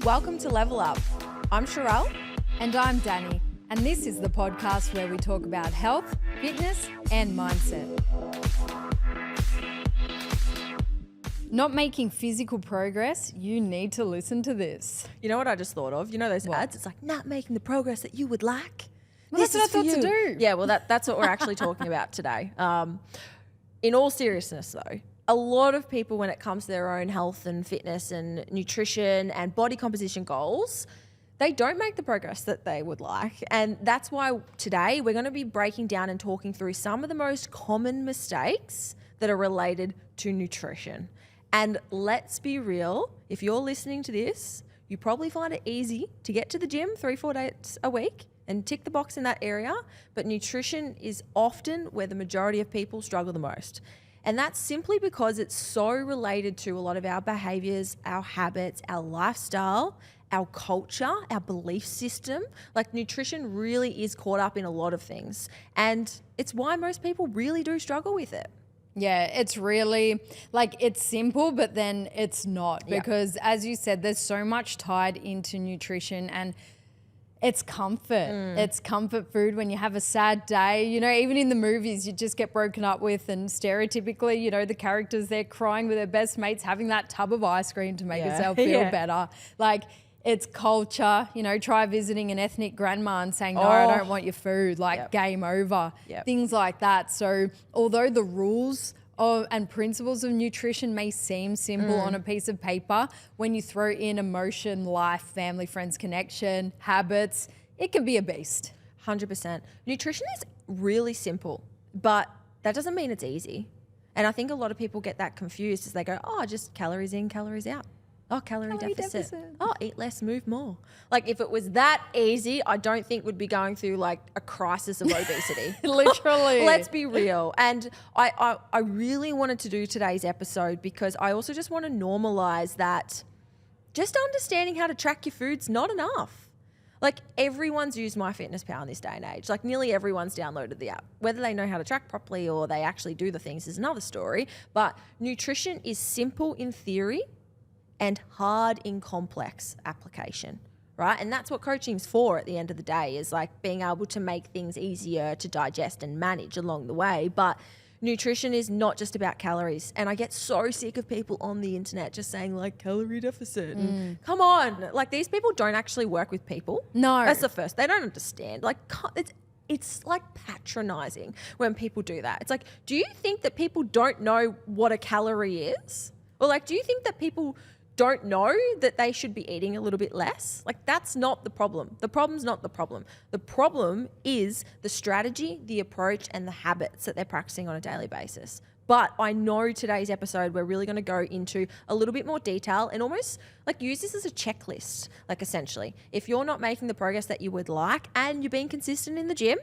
Welcome to Level Up. I'm Sherelle. And I'm Danny. And this is the podcast where we talk about health, fitness, and mindset. Not making physical progress, you need to listen to this. You know what I just thought of? You know those ads? It's like, not making the progress that you would like. Well, that's what I thought to do. Yeah, well, that's what we're actually talking about today. In all seriousness, though, a lot of people, when it comes to their own health and fitness and nutrition and body composition goals, they don't make the progress that they would like. And that's why today we're going to be breaking down and talking through some of the most common mistakes that are related to nutrition. And let's be real, if you're listening to this, you probably find it easy to get to the gym 3-4 days a week and tick the box in that area. But nutrition is often where the majority of people struggle the most. And that's simply because it's so related to a lot of our behaviors, our habits, our lifestyle, our culture, our belief system. Like, nutrition really is caught up in a lot of things. And it's why most people really do struggle with it. Yeah, it's really, like, it's simple, but then it's not. Because as you said, there's so much tied into nutrition, and it's comfort. It's comfort food when you have a sad day. You know, even in the movies, you just get broken up with, and stereotypically, you know, the characters, they're crying with their best mates, having that tub of ice cream to make yourself feel better. Like, it's culture. You know, try visiting an ethnic grandma and saying, no, I don't want your food, like game over, things like that. So although the rules and principles of nutrition may seem simple on a piece of paper, when you throw in emotion, life, family, friends, connection, habits, it can be a beast. 100%. Nutrition is really simple, but that doesn't mean it's easy. And I think a lot of people get that confused as they go, oh, just calories in, calories out. Oh, calorie deficit. Oh, eat less, move more. Like, if it was that easy, I don't think we'd be going through like a crisis of obesity. Literally. Let's be real. And I really wanted to do today's episode because I also just want to normalize that just understanding how to track your food's not enough. Like, everyone's used MyFitnessPal in this day and age. Like, nearly everyone's downloaded the app. Whether they know how to track properly or they actually do the things is another story. But nutrition is simple in theory and hard in complex application, right? And that's what coaching's for at the end of the day, is like being able to make things easier to digest and manage along the way. But nutrition is not just about calories. And I get so sick of people on the internet just saying like calorie deficit. And come on, like, these people don't actually work with people. No. That's the first. They don't understand. Like, it's like patronizing when people do that. It's like, do you think that people don't know what a calorie is? Or like, do you think that people don't know that they should be eating a little bit less? Like, that's not the problem. The problem's not the problem. The problem is the strategy, the approach, and the habits that they're practicing on a daily basis. But I know today's episode, we're really going to go into a little bit more detail and almost like use this as a checklist. Like, essentially, if you're not making the progress that you would like and you're being consistent in the gym,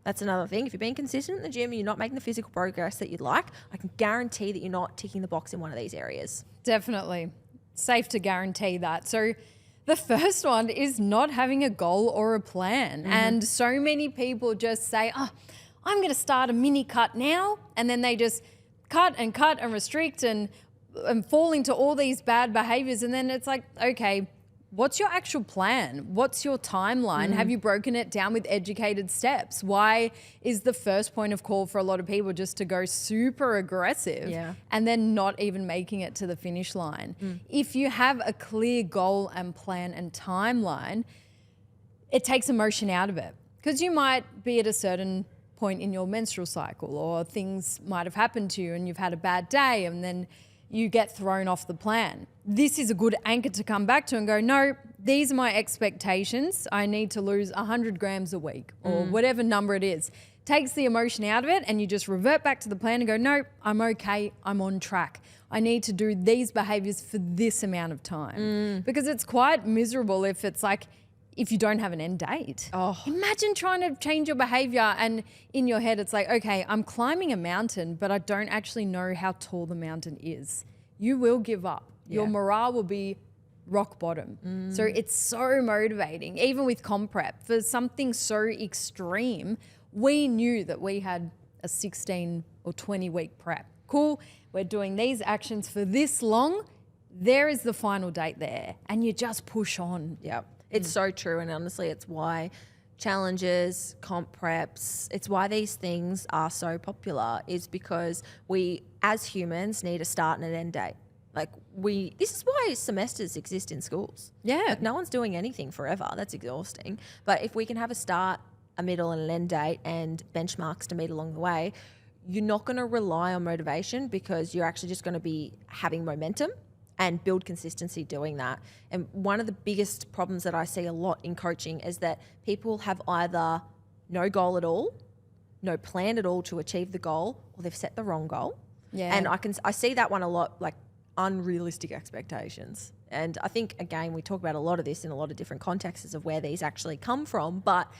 that's another thing. If you're being consistent in the gym and you're not making the physical progress that you'd like, I can guarantee that you're not ticking the box in one of these areas. Definitely. Safe to guarantee that. So the first one is not having a goal or a plan. And so many people just say, oh, I'm going to start a mini cut now. And then they just cut and restrict and fall into all these bad behaviors. And then it's like, okay, what's your actual plan? What's your timeline? Have you broken it down with educated steps? Why is the first point of call for a lot of people just to go super aggressive and then not even making it to the finish line? If you have a clear goal and plan and timeline, it takes emotion out of it, because you might be at a certain point in your menstrual cycle, or things might have happened to you and you've had a bad day, and then you get thrown off the plan. This is a good anchor to come back to and go, no, these are my expectations. I need to lose 100 grams a week, or whatever number it is. Takes the emotion out of it, and you just revert back to the plan and go, no, I'm okay, I'm on track. I need to do these behaviors for this amount of time. Because it's quite miserable if it's like, if you don't have an end date. Imagine trying to change your behavior and in your head it's like, okay, I'm climbing a mountain, but I don't actually know how tall the mountain is. You will give up. Your morale will be rock bottom. So it's so motivating, even with comp prep, for something so extreme. We knew that we had a 16 or 20 week prep. Cool, we're doing these actions for this long. there is the final date there, and you just push on. Yeah, it's so true. And honestly, it's why challenges, comp preps, it's why these things are so popular, is because we as humans need a start and an end date. This is why semesters exist in schools. Yeah. Like no one's doing anything forever. That's exhausting. But if we can have a start, a middle and an end date and benchmarks to meet along the way, you're not going to rely on motivation, because you're actually just going to be having momentum and build consistency doing that. And one of the biggest problems that I see a lot in coaching is that people have either no goal at all, no plan at all to achieve the goal, or they've set the wrong goal. Yeah. And I see that one a lot, like unrealistic expectations. And I think, again, we talk about a lot of this in a lot of different contexts of where these actually come from. But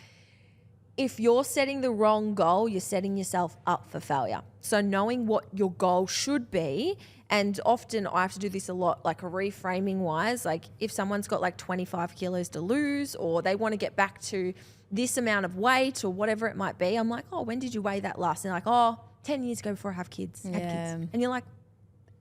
if you're setting the wrong goal, you're setting yourself up for failure. So knowing what your goal should be, and often I have to do this a lot, like reframing wise, like if someone's got like 25 kilos to lose, or they want to get back to this amount of weight or whatever it might be, I'm like, oh, when did you weigh that last? And they're like, 10 years ago before I had kids. And you're like,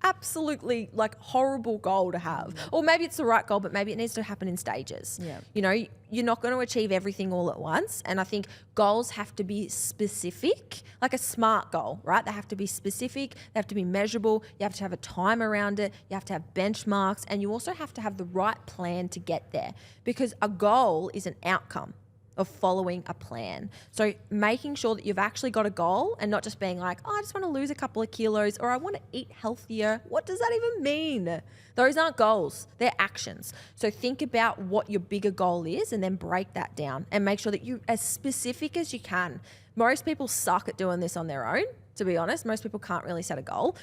absolutely like horrible goal to have. Or maybe it's the right goal, but maybe it needs to happen in stages. Yeah. You know, you're not going to achieve everything all at once. And I think goals have to be specific, like a SMART goal, right? They have to be specific. They have to be measurable. You have to have a time around it. You have to have benchmarks, and you also have to have the right plan to get there, because a goal is an outcome of following a plan. So making sure that you've actually got a goal, and not just being like, oh, I just want to lose a couple of kilos, or I want to eat healthier. What does that even mean? Those aren't goals, they're actions. So think about what your bigger goal is, and then break that down and make sure that you're as specific as you can. Most people suck at doing this on their own, to be honest. Most people can't really set a goal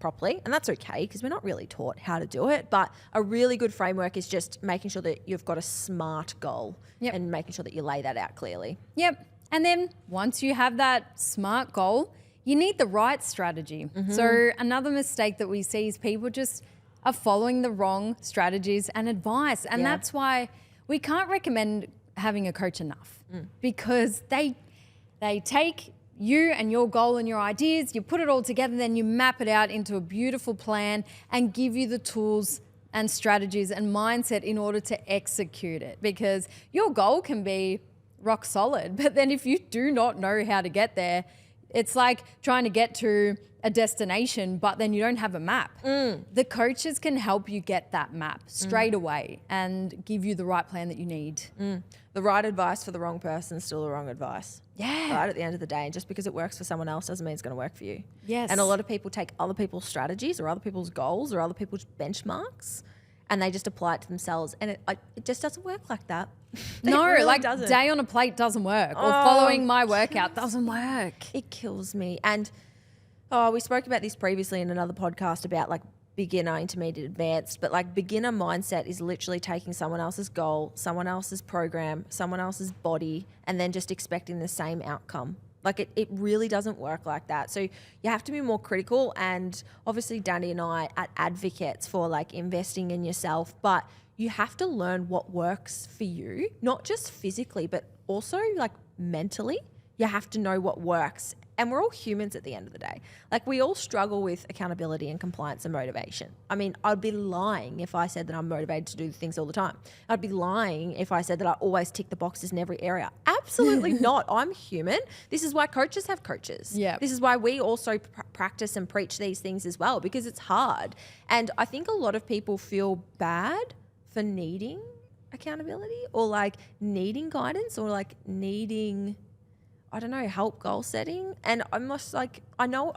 properly, and that's okay, because we're not really taught how to do it. But a really good framework is just making sure that you've got a SMART goal. Yep. And making sure that you lay that out clearly. Yep. And then once you have that SMART goal, you need the right strategy. So another mistake that we see is people just are following the wrong strategies and advice. And that's why we can't recommend having a coach enough, because they take you and your goal and your ideas, you put it all together, then you map it out into a beautiful plan and give you the tools and strategies and mindset in order to execute it. Because your goal can be rock solid, but then if you do not know how to get there, it's like trying to get to a destination, but then you don't have a map. The coaches can help you get that map straight away and give you the right plan that you need. The right advice for the wrong person is still the wrong advice. Yeah. Right, at the end of the day. And just because it works for someone else doesn't mean it's going to work for you. Yes. And a lot of people take other people's strategies or other people's goals or other people's benchmarks, and they just apply it to themselves. And it just doesn't work like that. No, really like doesn't. day on a plate doesn't work, or following my workout doesn't work. It kills me. And we spoke about this previously in another podcast about like beginner, intermediate, advanced, but like beginner mindset is literally taking someone else's goal, someone else's program, someone else's body, and then just expecting the same outcome. Like it really doesn't work like that. So you have to be more critical. And obviously Danny and I are advocates for like investing in yourself, but you have to learn what works for you, not just physically, but also like mentally. You have to know what works. And we're all humans at the end of the day. Like we all struggle with accountability and compliance and motivation. I mean, I'd be lying if I said that I'm motivated to do things all the time. I'd be lying if I said that I always tick the boxes in every area. Absolutely not. I'm human. This is why coaches have coaches. Yeah. This is why we also practice and preach these things as well, because it's hard. And I think a lot of people feel bad for needing accountability or like needing guidance or like needing, I don't know, help goal setting. And I'm just like, I know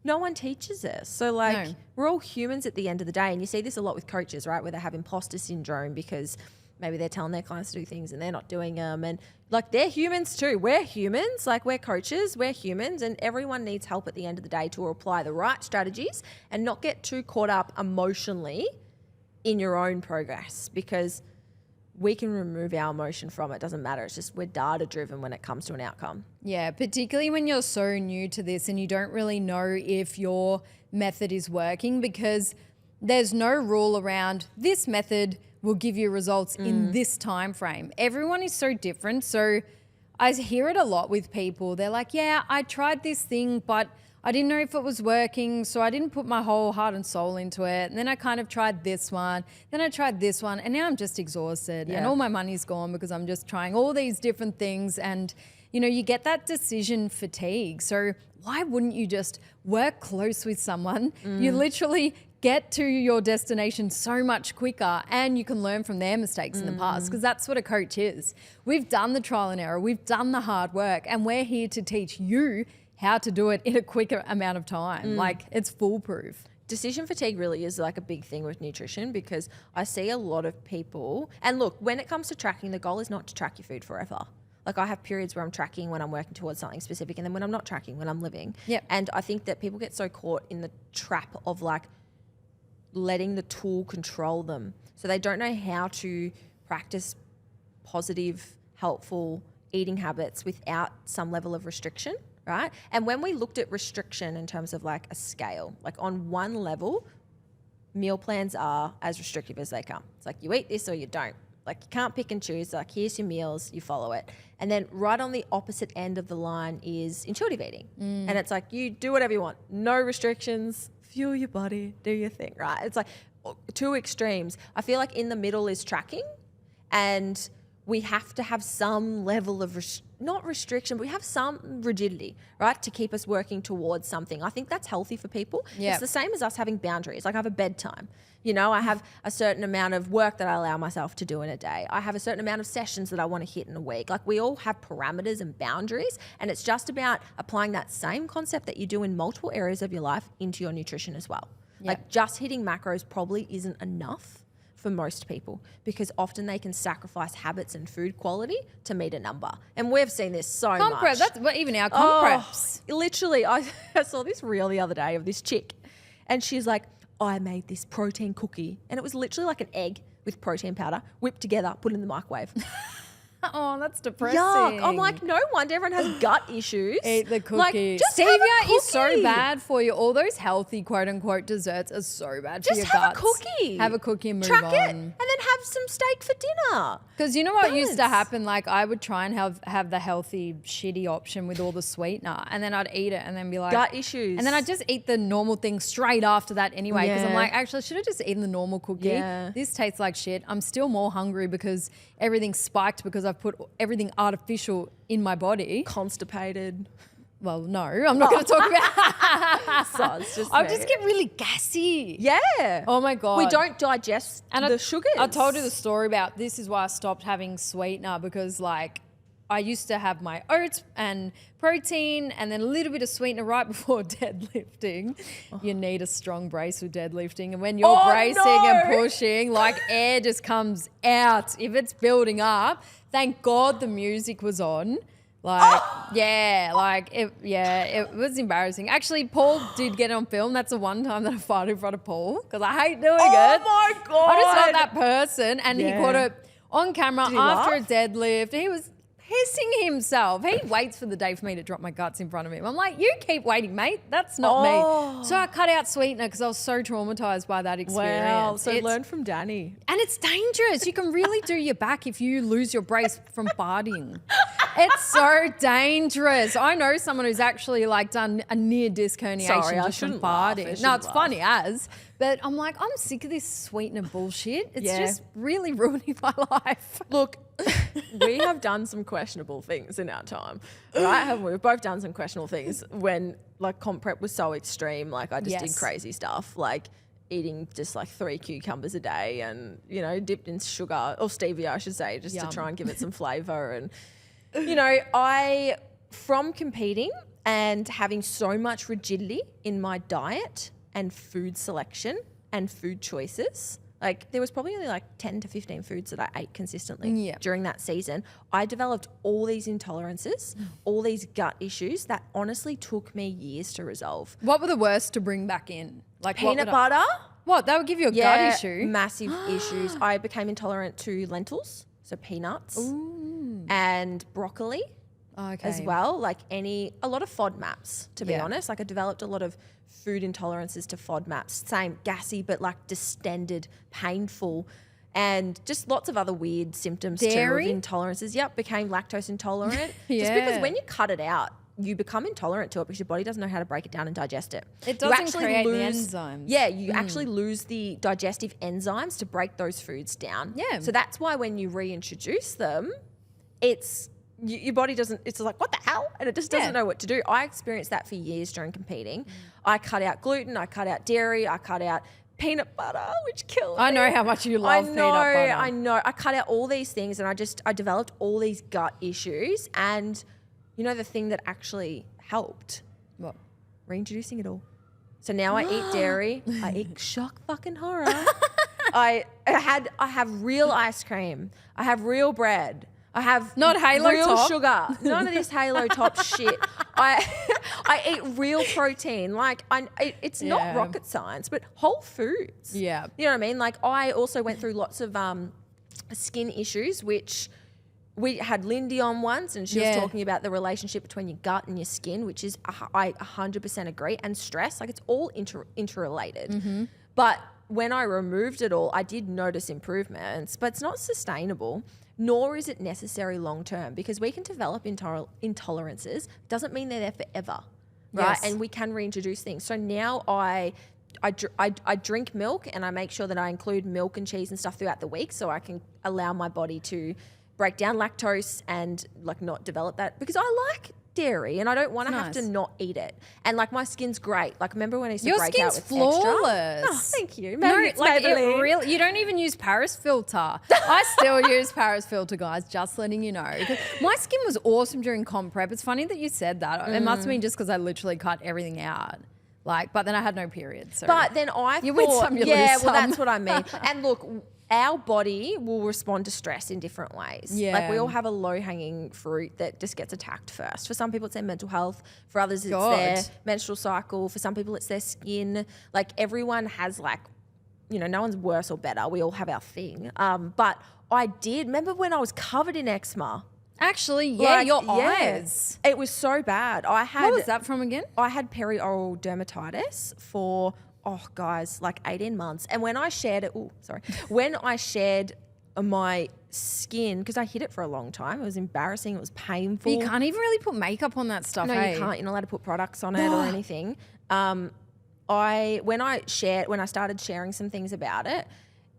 no one teaches this. So like we're all humans at the end of the day. And you see this a lot with coaches, right? Where they have imposter syndrome because maybe they're telling their clients to do things and they're not doing them. And like they're humans too. We're humans, like we're coaches, we're humans, and everyone needs help at the end of the day to apply the right strategies and not get too caught up emotionally in your own progress, because we can remove our emotion from it. Doesn't matter. It's just we're data driven when it comes to an outcome. Yeah, particularly when you're so new to this and you don't really know if your method is working, because there's no rule around this method will give you results in this time frame. Everyone is so different. So I hear it a lot with people. They're like, yeah, I tried this thing, but I didn't know if it was working, so I didn't put my whole heart and soul into it. And then I kind of tried this one, then I tried this one, and now I'm just exhausted and all my money's gone because I'm just trying all these different things. And, you know, you get that decision fatigue. So why wouldn't you just work close with someone? You literally get to your destination so much quicker, and you can learn from their mistakes in the past, because that's what a coach is. We've done the trial and error, we've done the hard work, and we're here to teach you how to do it in a quicker amount of time. Like, it's foolproof. Decision fatigue really is like a big thing with nutrition, because I see a lot of people, and look, when it comes to tracking, the goal is not to track your food forever. Like, I have periods where I'm tracking when I'm working towards something specific, and then when I'm not tracking, when I'm living. Yep. And I think that people get so caught in the trap of like letting the tool control them. So they don't know how to practice positive, helpful eating habits without some level of restriction, right? And when we looked at restriction in terms of like a scale, like on one level, meal plans are as restrictive as they come. It's like, you eat this or you don't. Like, you can't pick and choose. Like, here's your meals, you follow it. And then right on the opposite end of the line is intuitive eating. And it's like, you do whatever you want. No restrictions, fuel your body, do your thing, right? It's like two extremes. I feel like in the middle is tracking, and we have to have some level of, not restriction, but we have some rigidity, right? To keep us working towards something. I think that's healthy for people. Yep. It's the same as us having boundaries. Like, I have a bedtime. You know, I have a certain amount of work that I allow myself to do in a day. I have a certain amount of sessions that I want to hit in a week. Like, we all have parameters and boundaries, and it's just about applying that same concept that you do in multiple areas of your life into your nutrition as well. Yep. Like, just hitting macros probably isn't enough for most people, because often they can sacrifice habits and food quality to meet a number. And we've seen this so much. That's even our comp preps. Literally, I saw this reel the other day of this chick, and she's like, I made this protein cookie, and it was literally like an egg with protein powder whipped together, put in the microwave. Oh, that's depressing. Yuck. I'm like, no wonder everyone has gut issues. Eat the cookie. Like, just have a Stevia is so cookie. bad for you. All those healthy quote unquote desserts are so bad for your Just have guts. a cookie. Have a cookie and move Track on. it, and then have some steak for dinner. Because you know what used to Balance. happen? Like, I would try and have the healthy, shitty option with all the sweetener, and then I'd eat it and then be like... Gut issues. And then I'd just eat the normal thing straight after that anyway, because I'm Yeah. like, actually, I should have just eaten the normal cookie. Yeah. This tastes like shit. I'm still more hungry because everything's spiked because I've put everything artificial in my body. Constipated. Well, no, I'm not going to talk about... So it's just I me. just get really gassy. Yeah. Oh my God. We don't digest the sugars. I told you the story about this is why I stopped having sweetener, because like I used to have my oats and protein and then a little bit of sweetener right before deadlifting. You need a strong brace with deadlifting. And when you're bracing and pushing, like air just comes out. If it's building up, thank God the music was on. Like, it was embarrassing. Actually, Paul did get it on film. That's the one time that I farted in front of Paul, because I hate doing it. Oh my God. I'm just not that person. And he caught it on camera Did he after laugh? a deadlift. He was pissing himself. He waits for the day for me to drop my guts in front of him. I'm like, you keep waiting, mate. That's not me. So I cut out sweetener because I was so traumatized by that experience. Wow. So It's- learn from Danny. and it's dangerous. You can really do your back if you lose your brace from farting. It's so dangerous. I know someone who's actually like done a near disc herniation Sorry, I just from shouldn't laugh. I farting. No, shouldn't it's laugh. funny as, but I'm like, I'm sick of this sweetener bullshit. It's Yeah. just really ruining my life. Look, we have done some questionable things in our time, right? Haven't we? We've both done some questionable things when like comp prep was so extreme. Like, I just did Yes. crazy stuff, like eating just like 3 cucumbers a day and, you know, dipped in sugar or stevia, I should say, just Yum. to try and give it some flavor. And, you know, from competing and having so much rigidity in my diet and food selection and food choices, like there was probably only like 10 to 15 foods that I ate consistently Yeah. during that season. I developed all these intolerances, all these gut issues that honestly took me years to resolve. What were the worst to bring back in? Like Peanut butter, What? That would give you a gut issue? massive issues. I became intolerant to lentils, so peanuts, and broccoli Okay. as well. Like a lot of FODMAPs, to be Yeah. honest. Like, I developed a lot of food intolerances to FODMAPs. Same, gassy, but like distended, painful, and just lots of other weird symptoms Dairy? too of intolerances. Yep, became lactose intolerant. Just Yeah. because when you cut it out, you become intolerant to it because your body doesn't know how to break it down and digest it. It You doesn't actually create the lose- enzymes. Yeah, you actually lose the digestive enzymes to break those foods down. Yeah. So that's why when you reintroduce them, your body doesn't, it's like, what the hell? And it just doesn't know what to do. I experienced that for years during competing. I cut out gluten, I cut out dairy, I cut out peanut butter, which killed me. I know how much you love peanut butter. I know. I cut out all these things and I developed all these gut issues. And you know the thing that actually helped? What? Reintroducing it all. So now I eat dairy. I eat shock fucking horror. I have real ice cream. I have real bread. I have Not Halo real Top. sugar. None of this Halo Top shit. I eat real protein. Like it's not Yeah. rocket science, but whole foods. Yeah. You know what I mean? Like I also went through lots of skin issues, which we had Lindy on once, and she was talking about the relationship between your gut and your skin, which is I 100% agree, and stress. Like it's all interrelated. But when I removed it all, I did notice improvements, but it's not sustainable. Nor is it necessary long term, because we can develop intolerances. Doesn't mean they're there forever, right? Yes. And we can reintroduce things. So now I drink milk, and I make sure that I include milk and cheese and stuff throughout the week, so I can allow my body to break down lactose and like not develop that, because I like dairy and I don't want to have to not eat it. And like my skin's great. Like remember when I used to Your break skin's out with flawless. extra? Oh, thank you. No, Maybe it's like it Maybelline. really, you don't even use Paris filter. I still use Paris filter, guys, just letting you know. My skin was awesome during comp prep. It's funny that you said that. It must have been just because I literally cut everything out. Like, but then I had no period. So. But then I You thought, win some, you yeah, lose well, some. that's what I mean. And look, our body will respond to stress in different ways. Yeah. Like we all have a low-hanging fruit that just gets attacked first. For some people, it's their mental health. For others, it's their menstrual cycle. For some people, it's their skin. Like everyone has like, you know, no one's worse or better. We all have our thing. But I did, remember when I was covered in eczema? Actually, yeah, Like, your yeah. eyes. It was so bad. What was that from again? I had perioral dermatitis for, guys, like 18 months. And when I shared it, when I shared my skin, because I hid it for a long time, it was embarrassing, it was painful. But you can't even really put makeup on that stuff, No, hey? you can't. You're not allowed to put products on it or anything. When I started sharing some things about it,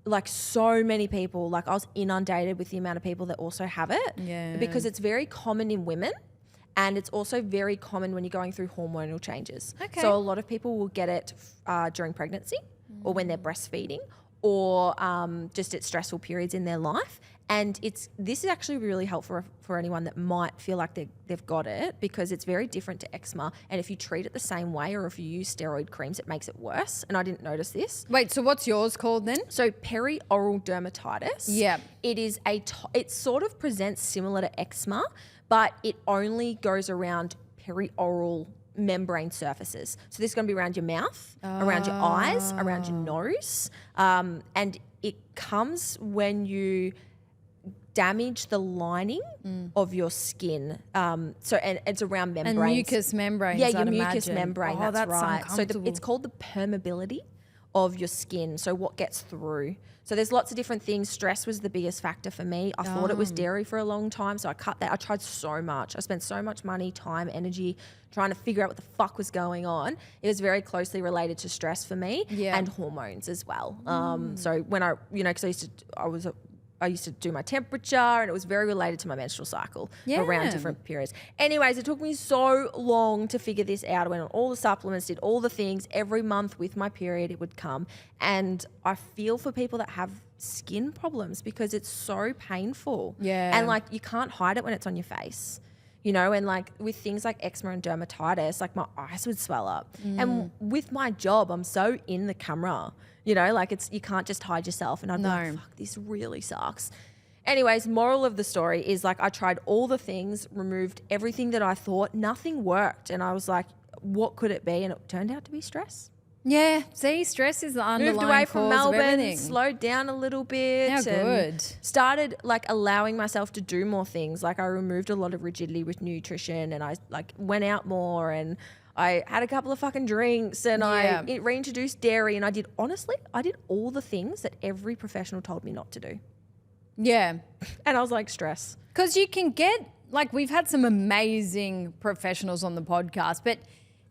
like so many people, like I was inundated with the amount of people that also have it. Yeah. Because it's very common in women. And it's also very common when you're going through hormonal changes. Okay. So a lot of people will get it during pregnancy or when they're breastfeeding or just at stressful periods in their life. And this is actually really helpful for anyone that might feel like they've got it, because it's very different to eczema. And if you treat it the same way or if you use steroid creams, it makes it worse. And I didn't notice this. Wait, so what's yours called then? So perioral dermatitis. Yeah. It is it sort of presents similar to eczema, but it only goes around perioral membrane surfaces. So this is going to be around your mouth, around your eyes, around your nose. And it comes when you damage the lining of your skin. And it's around membranes. And mucous membranes, Yeah, your I'd mucous imagine. membrane, Oh, that's right. So uncomfortable. it's called the permeability of your skin, so what gets through. So there's lots of different things. Stress was the biggest factor for me. I thought it was dairy for a long time, so I cut that. I tried so much. I spent so much money, time, energy trying to figure out what the fuck was going on. It was very closely related to stress for me and hormones as well. So when because I used to do my temperature, and it was very related to my menstrual cycle around different periods. Anyways, it took me so long to figure this out. I went on all the supplements, did all the things. Every month with my period, it would come. And I feel for people that have skin problems because it's so painful. Yeah. And like you can't hide it when it's on your face. You know, and like with things like eczema and dermatitis, like my eyes would swell up. And with my job, I'm so in the camera, you know, like you can't just hide yourself. And I'd be like, fuck, this really sucks. Anyways, moral of the story is like I tried all the things, removed everything that I thought, nothing worked. And I was like, what could it be? And it turned out to be stress. Yeah, see, stress is the underlying Moved away from cause of Melbourne, everything. slowed down a little bit. How and good. started like allowing myself to do more things. Like I removed a lot of rigidity with nutrition, and I like went out more, and I had a couple of fucking drinks, and I reintroduced dairy, and I did all the things that every professional told me not to do. Yeah. And I was like, stress. Because you can get like we've had some amazing professionals on the podcast, but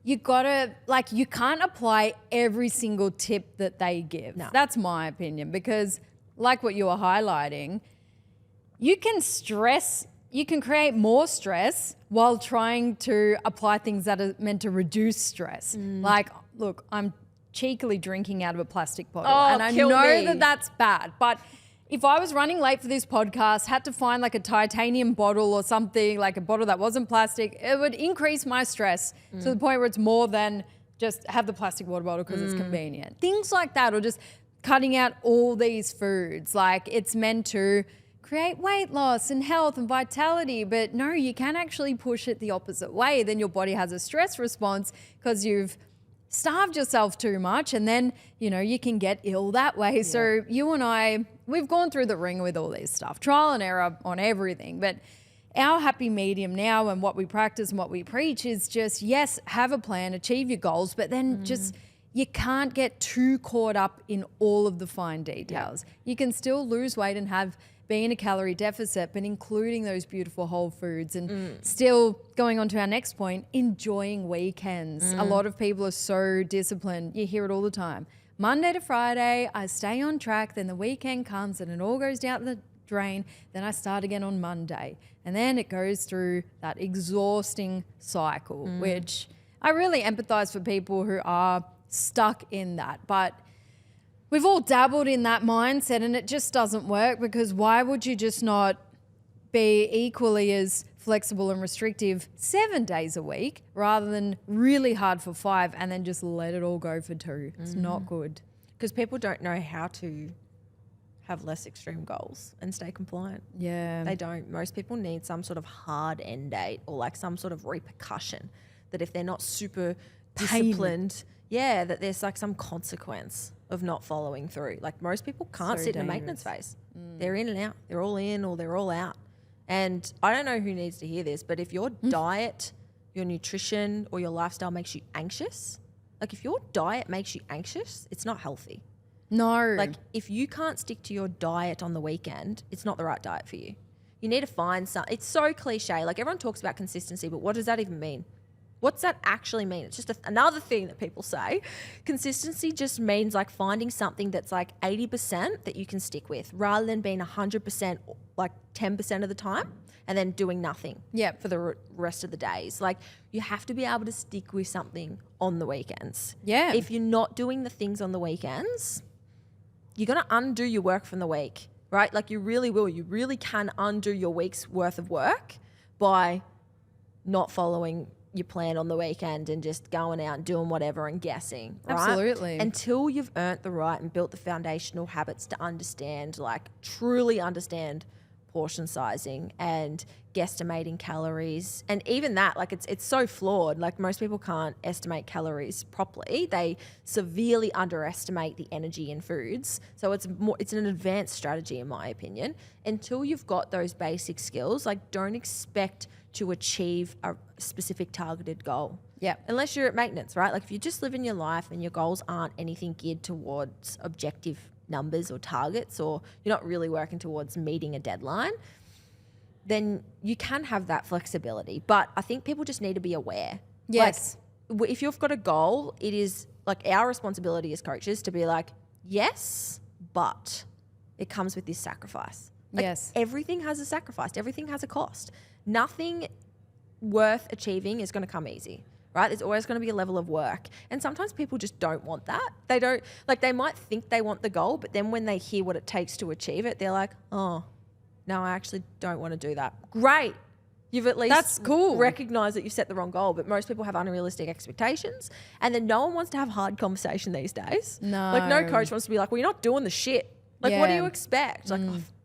you gotta, like, you can't apply every single tip that they give. No. That's my opinion, because like what you were highlighting, you can create more stress while trying to apply things that are meant to reduce stress. Like, look, I'm cheekily drinking out of a plastic bottle, and I know that that's bad, but if I was running late for this podcast, had to find like a titanium bottle or something, like a bottle that wasn't plastic, it would increase my stress to the point where it's more than just have the plastic water bottle because it's convenient. Things like that, or just cutting out all these foods. Like, it's meant to create weight loss and health and vitality, but no, you can actually push it the opposite way. Then your body has a stress response because you've starved yourself too much, and then, you know, you can get ill that way. Yeah. So you and I, we've gone through the ringer with all this stuff, trial and error on everything, but our happy medium now and what we practice and what we preach is just, yes, have a plan, achieve your goals, but then just, you can't get too caught up in all of the fine details. Yeah. You can still lose weight and be in a calorie deficit, but including those beautiful whole foods, and still going on to our next point, enjoying weekends. A lot of people are so disciplined. You hear it all the time. Monday to Friday, I stay on track, then the weekend comes and it all goes down the drain. Then I start again on Monday. And then it goes through that exhausting cycle, which I really empathize for people who are stuck in that. But we've all dabbled in that mindset and it just doesn't work, because why would you just not be equally as flexible and restrictive 7 days a week rather than really hard for 5 and then just let it all go for 2? It's not good. Because people don't know how to have less extreme goals and stay compliant. Yeah. They don't. Most people need some sort of hard end date or like some sort of repercussion that if they're not super disciplined, that there's like some consequence of not following through. Like, most people can't sit in a maintenance phase. They're in and out. They're all in or they're all out. And I don't know who needs to hear this, but if your diet, your nutrition or your lifestyle makes you anxious, like if your diet makes you anxious, it's not healthy. No. Like, if you can't stick to your diet on the weekend, it's not the right diet for you. You need to find it's so cliche. Like, everyone talks about consistency, but what does that even mean? What's that actually mean? It's just another thing that people say. Consistency just means like finding something that's like 80% that you can stick with, rather than being 100% like 10% of the time and then doing nothing for the rest of the days. Like, you have to be able to stick with something on the weekends. Yeah. If you're not doing the things on the weekends, you're going to undo your work from the week, right? Like, you really will. You really can undo your week's worth of work by not following your plan on the weekend and just going out and doing whatever and guessing, right? Absolutely. Until you've earned the right and built the foundational habits to understand, like truly understand portion sizing and guesstimating calories. And even that, like, it's so flawed. Like, most people can't estimate calories properly. They severely underestimate the energy in foods. So it's an advanced strategy, in my opinion. Until you've got those basic skills, like, don't expect to achieve a specific targeted goal. Yeah. Unless you're at maintenance, right? Like, if you're just living your life and your goals aren't anything geared towards objective numbers or targets, or you're not really working towards meeting a deadline, then you can have that flexibility. But I think people just need to be aware. Yes. Like, if you've got a goal, it is like our responsibility as coaches to be like, yes, but it comes with this sacrifice. Like, yes. Everything has a sacrifice. Everything has a cost. Nothing worth achieving is going to come easy, right? There's always going to be a level of work. And sometimes people just don't want that. They don't, like, they might think they want the goal, but then when they hear what it takes to achieve it, they're like, oh, no, I actually don't want to do that. Great. You've at least That's cool. recognized that you've set the wrong goal, but most people have unrealistic expectations. And then no one wants to have hard conversation these days. No. Like, no coach wants to be like, well, you're not doing the shit. Like, what do Yeah. you expect? Like,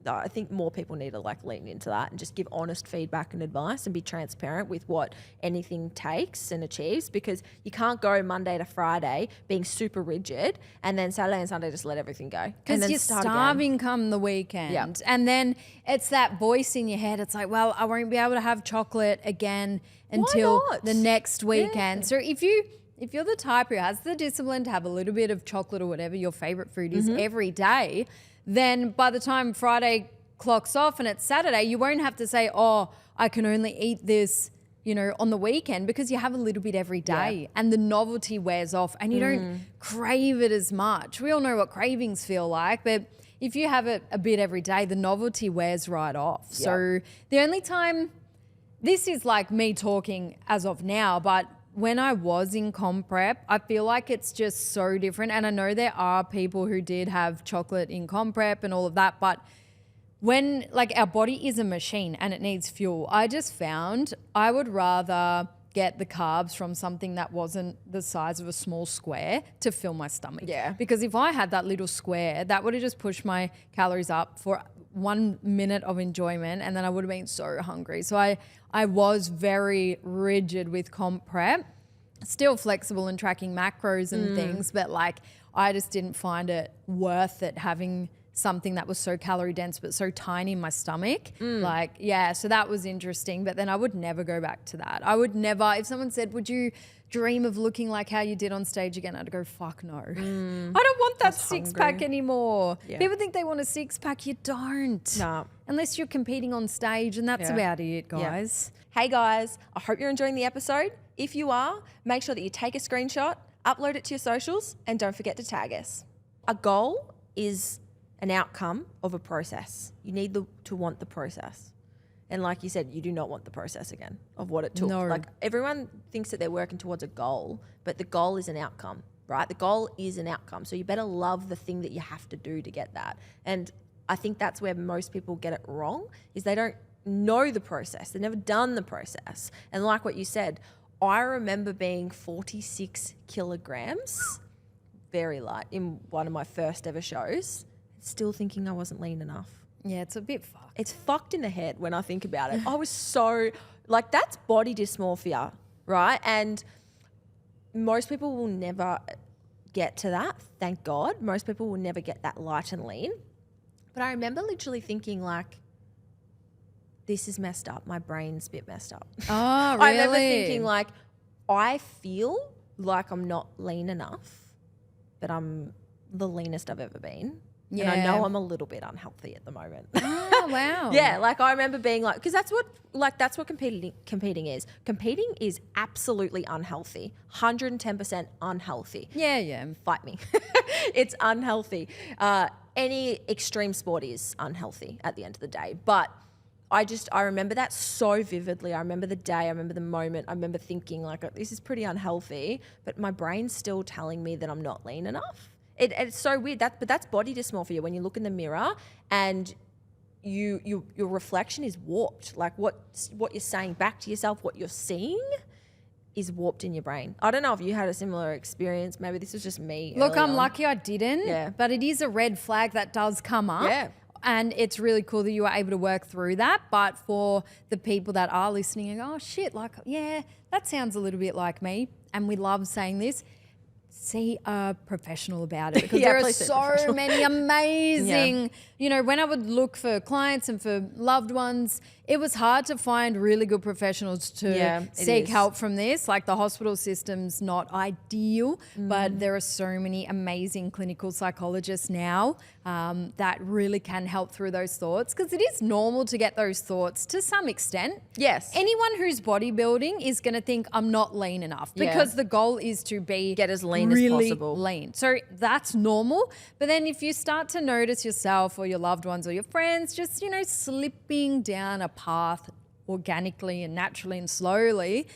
I think more people need to like lean into that and just give honest feedback and advice and be transparent with what anything takes and achieves, because you can't go Monday to Friday being super rigid and then Saturday and Sunday just let everything go. Because you're starving come the weekend. Yep. And then it's that voice in your head. It's like, well, I won't be able to have chocolate again until not? the next weekend. Yeah. So if you're the type who has the discipline to have a little bit of chocolate or whatever your favorite food is every day, then by the time Friday clocks off and it's Saturday, you won't have to say, oh, I can only eat this, on the weekend, because you have a little bit every day and the novelty wears off and you don't crave it as much. We all know what cravings feel like, but if you have it a bit every day, the novelty wears right off. Yeah. So the only time, this is like me talking as of now, but when I was in comp prep, I feel like it's just so different. And I know there are people who did have chocolate in comp prep and all of that, but when our body is a machine and it needs fuel, I just found I would rather get the carbs from something that wasn't the size of a small square to fill my stomach. Yeah. Because if I had that little square, that would have just pushed my calories up for 1 minute of enjoyment, and then I would have been so hungry. So I was very rigid with comp prep, still flexible in tracking macros and things, but I just didn't find it worth it having something that was so calorie dense but so tiny in my stomach. So that was interesting, but then I would never go back to that. I would never, if someone said, would you dream of looking like how you did on stage again, I'd go, fuck no. I don't want that six-pack anymore. Yeah. People think they want a six-pack. You don't. No. Unless you're competing on stage, and that's about it, guys. Yeah. Hey guys, I hope you're enjoying the episode. If you are, make sure that you take a screenshot, upload it to your socials, and don't forget to tag us. A goal is an outcome of a process. You need to want the process. And like you said, you do not want the process again of what it took. No. Like everyone thinks that they're working towards a goal, but the goal is an outcome, right? The goal is an outcome. So you better love the thing that you have to do to get that. And I think that's where most people get it wrong, is they don't know the process. They've never done the process. And like what you said, I remember being 46 kilograms, very light, in one of my first ever shows, still thinking I wasn't lean enough. Yeah, it's a bit fucked. It's fucked in the head when I think about it. I was so, that's body dysmorphia, right? And most people will never get to that, thank God. Most people will never get that light and lean. But I remember literally thinking this is messed up. My brain's a bit messed up. Oh, really? I remember thinking I feel like I'm not lean enough, but I'm the leanest I've ever been. Yeah. And I know I'm a little bit unhealthy at the moment. Oh, wow. Yeah, I remember being because that's what competing is. Competing is absolutely unhealthy, 110% unhealthy. Yeah. Fight me. It's unhealthy. Any extreme sport is unhealthy at the end of the day. But I remember that so vividly. I remember the day, I remember the moment, I remember thinking this is pretty unhealthy, but my brain's still telling me that I'm not lean enough. It's so weird. But that's body dysmorphia. When you look in the mirror and your reflection is warped. What you're saying back to yourself, what you're seeing is warped in your brain. I don't know if you had a similar experience. Maybe this was just me. Look, I'm lucky I didn't. Yeah. But it is a red flag that does come up. Yeah. And it's really cool that you were able to work through that. But for the people that are listening and go, oh shit, that sounds a little bit like me. And we love saying this. See a professional about it, because there are so many amazing, when I would look for clients and for loved ones, it was hard to find really good professionals to seek help from this. The hospital system's not ideal, but there are so many amazing clinical psychologists now that really can help through those thoughts, because it is normal to get those thoughts to some extent. Yes. Anyone who's bodybuilding is going to think I'm not lean enough, because the goal is to get as lean really as possible. Lean. So that's normal. But then if you start to notice yourself or your loved ones or your friends just, slipping down a path organically and naturally and slowly,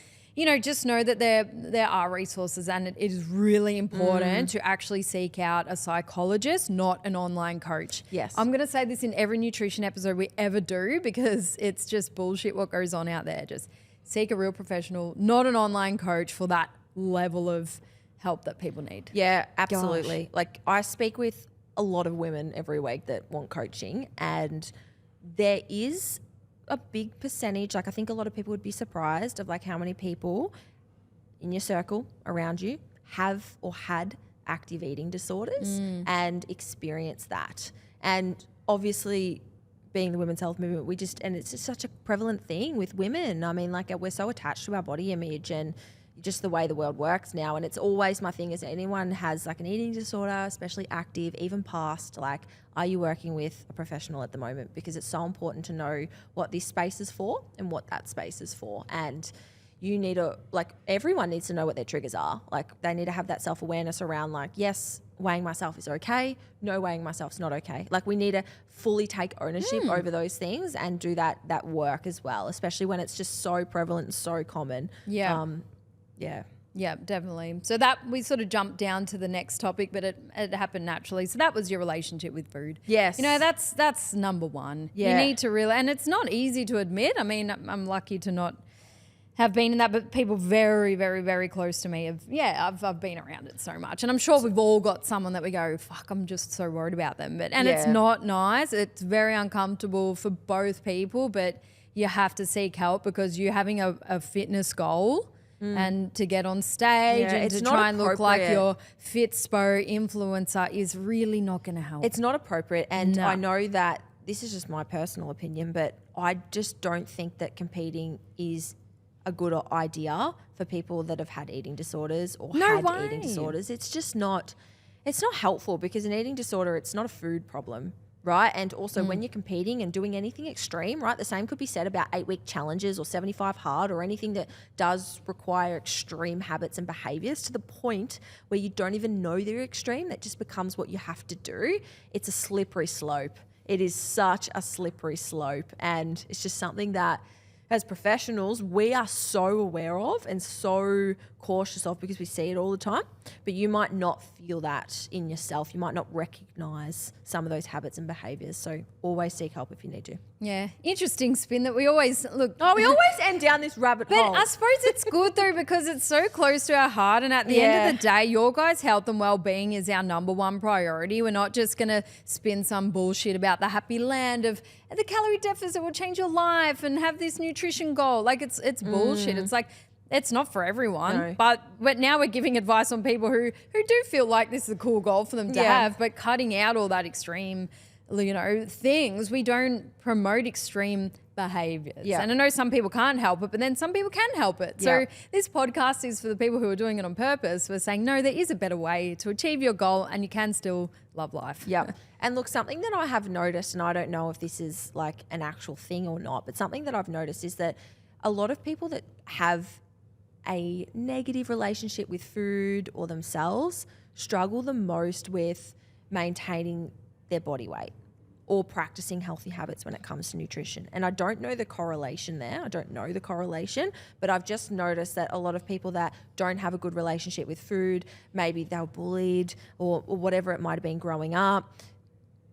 just know that there are resources, and it is really important to actually seek out a psychologist, not an online coach. Yes. I'm going to say this in every nutrition episode we ever do, because it's just bullshit what goes on out there. Just seek a real professional, not an online coach, for that level of help that people need. Yeah, absolutely. I speak with a lot of women every week that want coaching, and there is a big percentage, I think a lot of people would be surprised of how many people in your circle around you have or had active eating disorders and experience that. And obviously, being the women's health movement, and it's just such a prevalent thing with women. I mean, we're so attached to our body image, and just the way the world works now. And it's always my thing is anyone has like an eating disorder, especially active, even past, like, are you working with a professional at the moment? Because it's so important to know what this space is for and what that space is for. And you need to, like, everyone needs to know what their triggers are. Like, they need to have that self-awareness around, like, yes, weighing myself is okay. No, weighing myself is not okay. Like, we need to fully take ownership over those things and do that work as well, especially when it's just so prevalent and so common. Yeah. Yeah, definitely. So that we sort of jumped down to the next topic, but it happened naturally. So that was your relationship with food. Yes. You know, that's number one. Yeah. You need to really, and it's not easy to admit. I mean, I'm lucky to not have been in that, but people very, very, very close to me I've been around it so much. And I'm sure we've all got someone that we go, fuck, I'm just so worried about them. It's not nice. It's very uncomfortable for both people, but you have to seek help because you're having a fitness goal. And to get on stage and to try and look like your Fitspo influencer is really not going to help. It's not appropriate. And I know that this is just my personal opinion, but I just don't think that competing is a good idea for people that have had eating disorders or had eating disorders. It's just not, it's not helpful because an eating disorder, it's not a food problem. Right. And also when you're competing and doing anything extreme, right, the same could be said about 8-week challenges or 75 hard or anything that does require extreme habits and behaviors to the point where you don't even know they're extreme. That just becomes what you have to do. It's a slippery slope. It is such a slippery slope. And it's just something that as professionals, we are so aware of and so cautious of because we see it all the time. But you might not feel that in yourself. You might not recognize some of those habits and behaviors. So always seek help if you need to. Yeah. Interesting spin that we always look. Oh, we always end down this rabbit hole. But I suppose it's good though because it's so close to our heart. And at the end of the day, your guys' health and well-being is our number one priority. We're not just going to spin some bullshit about the happy land of the calorie deficit will change your life and have this nutrition goal. Like it's bullshit. It's like, it's not for everyone, No. but now we're giving advice on people who do feel like this is a cool goal for them to have, but cutting out all that extreme, things. We don't promote extreme behaviors. Yeah. And I know some people can't help it, but then some people can help it. So this podcast is for the people who are doing it on purpose. We're saying, no, there is a better way to achieve your goal and you can still love life. Yeah. And look, something that I have noticed, and I don't know if this is like an actual thing or not, but something that I've noticed is that a lot of people that have a negative relationship with food or themselves struggle the most with maintaining their body weight or practicing healthy habits when it comes to nutrition. And I don't know the correlation there. I don't know the correlation, but I've just noticed that a lot of people that don't have a good relationship with food, maybe they were bullied or whatever it might have been growing up,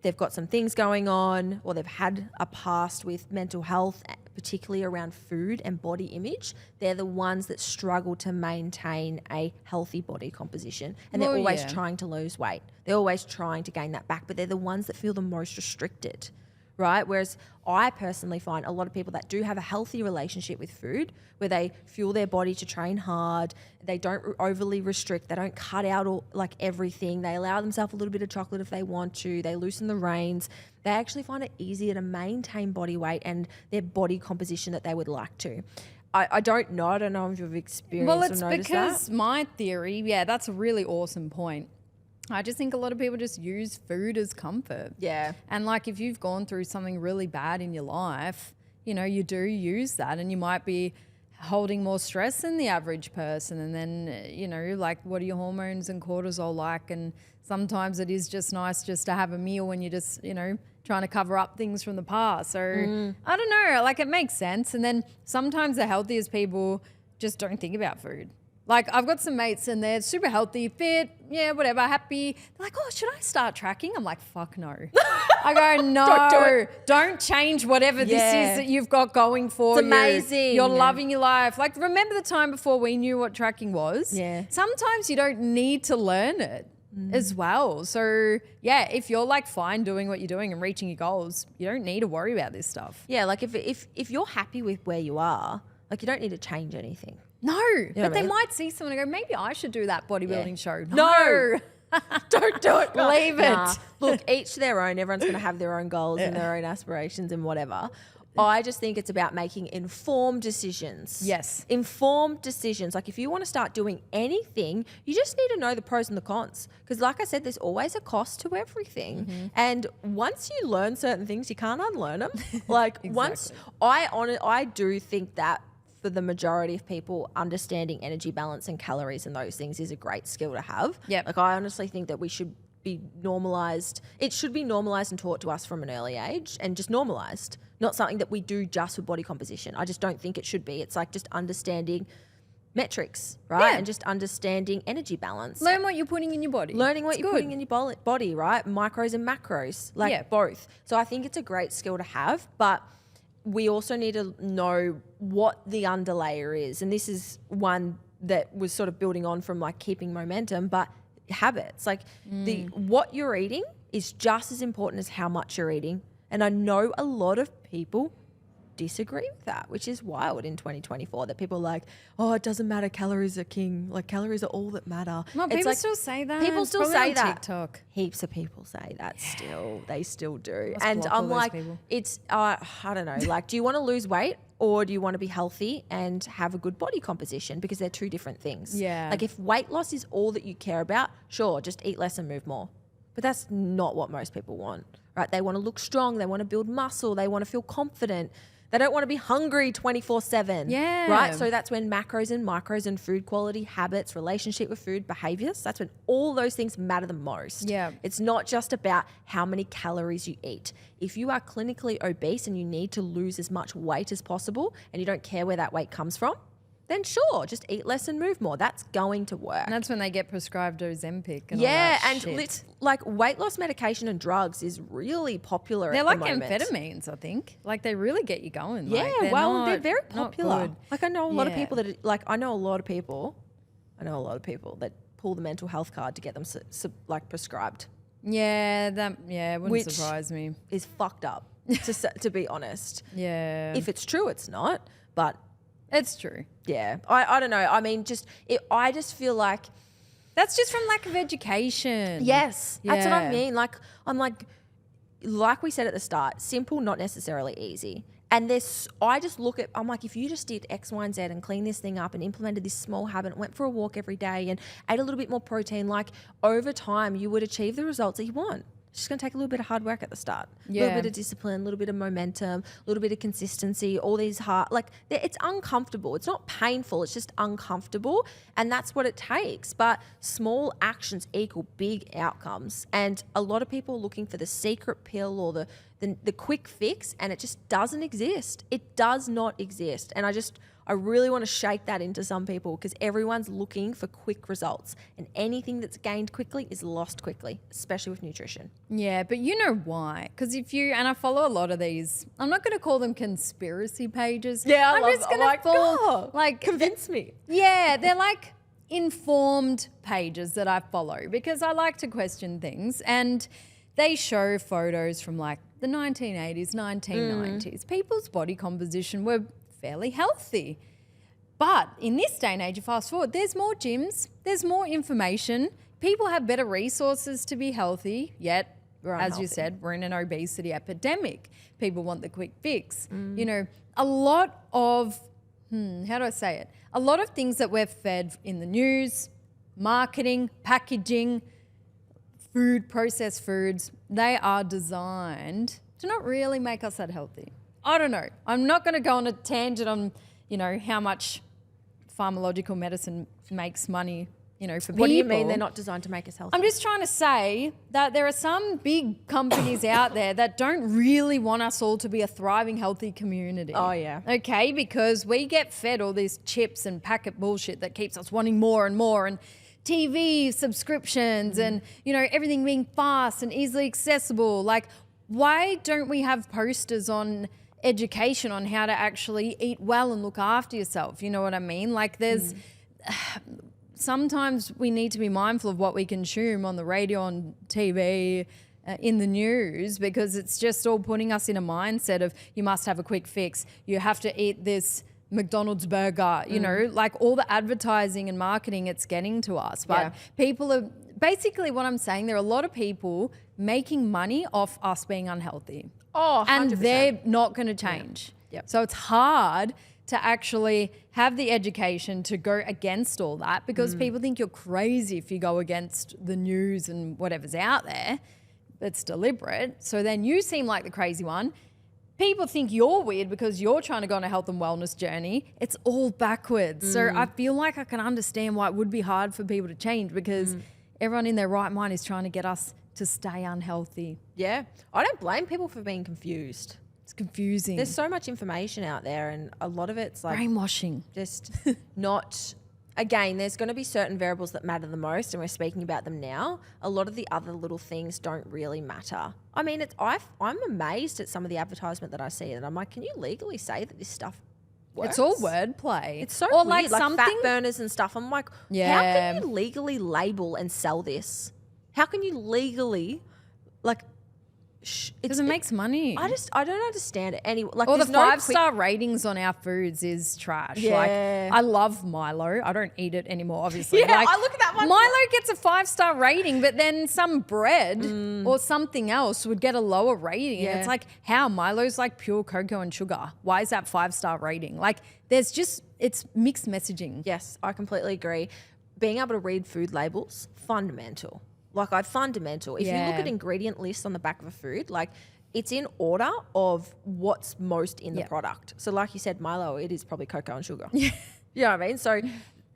they've got some things going on or they've had a past with mental health, particularly around food and body image, they're the ones that struggle to maintain a healthy body composition. And they're always trying to lose weight. They're always trying to gain that back, but they're the ones that feel the most restricted, right? Whereas I personally find a lot of people that do have a healthy relationship with food, where they fuel their body to train hard, they don't overly restrict, they don't cut out all, like everything, they allow themselves a little bit of chocolate if they want to, they loosen the reins, they actually find it easier to maintain body weight and their body composition that they would like to. I don't know if you've experienced or noticed that. Well, it's because my theory, that's a really awesome point. I just think a lot of people just use food as comfort. Yeah. And like if you've gone through something really bad in your life, you do use that and you might be holding more stress than the average person. And then, like what are your hormones and cortisol like? And sometimes it is just nice just to have a meal when you're just, trying to cover up things from the past. So I don't know, like it makes sense. And then sometimes the healthiest people just don't think about food. Like I've got some mates and they're super healthy, fit, whatever, happy. They're like, oh, should I start tracking? I'm like, fuck no. I go, no, don't change whatever this is that you've got going for you. It's amazing. You're loving your life. Like remember the time before we knew what tracking was? Yeah. Sometimes you don't need to learn it as well. So if you're like fine doing what you're doing and reaching your goals, you don't need to worry about this stuff. Yeah, like if you're happy with where you are, like you don't need to change anything. No, You know but they what I mean? might see someone and go, maybe I should do that bodybuilding show. No. Don't do it. Leave it. Look, each their own. Everyone's going to have their own goals and their own aspirations and whatever. I just think it's about making informed decisions. Yes. Informed decisions. Like if you want to start doing anything, you just need to know the pros and the cons. Because like I said, there's always a cost to everything. And once you learn certain things, you can't unlearn them. Like once I do think that for the majority of people, understanding energy balance and calories and those things is a great skill to have. Yep. Like I honestly think that we should be normalized. It should be normalized and taught to us from an early age and just normalized. Not something that we do just for body composition. I just don't think it should be. It's like just understanding metrics, right? Yeah. And just understanding energy balance. Learn what you're putting in your body. Learning what It's you're good. putting in your body, right? Micros and macros, like both. So I think it's a great skill to have, but we also need to know what the underlayer is. And this is one that was sort of building on from like keeping momentum, but habits. Like what you're eating is just as important as how much you're eating. And I know a lot of people disagree with that, which is wild in 2024, that people are like, oh, it doesn't matter, calories are king, like calories are all that matter. Well, people still say that. People still Probably say on that. TikTok. Heaps of people say that still. They still do. Must And block all I'm those like, people. it's, I don't know, like, do you want to lose weight or do you want to be healthy and have a good body composition? Because they're two different things. Yeah. Like if weight loss is all that you care about, sure, just eat less and move more. But that's not what most people want, right? They want to look strong. They want to build muscle. They want to feel confident. They don't want to be hungry 24/7. Yeah. Right? So that's when macros and micros and food quality, habits, relationship with food, behaviors, that's when all those things matter the most. Yeah. It's not just about how many calories you eat. If you are clinically obese and you need to lose as much weight as possible and you don't care where that weight comes from, then sure, just eat less and move more. That's going to work. And that's when they get prescribed Ozempic and Yeah, all that and shit. like weight loss medication and drugs is really popular They're at like the moment. amphetamines, I think. Like they really get you going. Yeah, like, they're very not popular. good. Like I know a lot of Yeah. people that I know a lot of people that pull the mental health card to get them like prescribed. Yeah, it wouldn't Which- surprise me. Is fucked up to be honest. Yeah. If it's true, it's not. But it's true. yeah, I don't know. I mean, I just feel like That's just from lack of education. yes, that's what I Yeah. mean. Like I'm like we said at the start, simple, not necessarily easy. And I just look at, I'm like, if you just did X, Y, and Z and cleaned this thing up and implemented this small habit, went for a walk every day and ate a little bit more protein, like over time, you would achieve the results that you want. It's just going to take a little bit of hard work at the start. A little Yeah. bit of discipline, a little bit of momentum, a little bit of consistency, all these it's uncomfortable. It's not painful. It's just uncomfortable. And that's what it takes. But small actions equal big outcomes. And a lot of people are looking for the secret pill or the quick fix, and it just doesn't exist. It does not exist. And I really want to shake that into some people because everyone's looking for quick results, and anything that's gained quickly is lost quickly, especially with nutrition. Yeah, but you know why? Because I follow a lot of these, I'm not going to call them conspiracy pages. I'm just going to follow, like, convince me. yeah, they're like informed pages that I follow because I like to question things, and they show photos from like the 1980s, 1990s. People's body composition were fairly healthy. But in this day and age, you fast forward, there's more gyms, there's more information, people have better resources to be healthy, yet, as you said, we're in an obesity epidemic. People want the quick fix. You know, a lot of, how do I say it? A lot of things that we're fed in the news, marketing, packaging, food, processed foods, they are designed to not really make us that healthy. I don't know. I'm not going to go on a tangent on, how much pharmacological medicine makes money, for people. What do you mean they're not designed to make us healthy? I'm just trying to say that there are some big companies out there that don't really want us all to be a thriving, healthy community. Oh, yeah. Okay, because we get fed all these chips and packet bullshit that keeps us wanting more and more, and TV subscriptions and, everything being fast and easily accessible. Like, why don't we have posters on education on how to actually eat well and look after yourself? You know what I mean? Like there's sometimes we need to be mindful of what we consume on the radio, on TV, in the news, because it's just all putting us in a mindset of you must have a quick fix. You have to eat this McDonald's burger, like all the advertising and marketing it's getting to us. But people are basically what I'm saying, there are a lot of people making money off us being unhealthy. Oh, 100%. And they're not going to change. Yeah. Yep. So it's hard to actually have the education to go against all that, because people think you're crazy if you go against the news and whatever's out there that's deliberate. So then you seem like the crazy one. People think you're weird because you're trying to go on a health and wellness journey. It's all backwards. So I feel like I can understand why it would be hard for people to change, because everyone in their right mind is trying to get us to stay unhealthy. Yeah. I don't blame people for being confused. It's confusing. There's so much information out there, and a lot of it's like brainwashing. just not... Again, there's going to be certain variables that matter the most, and we're speaking about them now. A lot of the other little things don't really matter. I mean, I'm amazed at some of the advertisement that I see, and I'm like, can you legally say that this stuff works? It's all wordplay. It's so or weird, like something, fat burners and stuff. I'm like, how can you legally label and sell this? How can you legally, like... Because it makes money. I don't understand it anyway. Like, or the no 5-star ratings on our foods is trash. Yeah. Like, I love Milo. I don't eat it anymore, obviously. Yeah, like, I look at that one. Milo gets a 5-star rating, but then some bread or something else would get a lower rating. Yeah. And it's like, how? Milo's like pure cocoa and sugar. Why is that 5-star rating? Like, there's just, it's mixed messaging. Yes, I completely agree. Being able to read food labels, fundamental. Like, fundamental. If you look at ingredient lists on the back of a food, like, it's in order of what's most in the product. So like you said, Milo, it is probably cocoa and sugar. Yeah. You know what I mean? So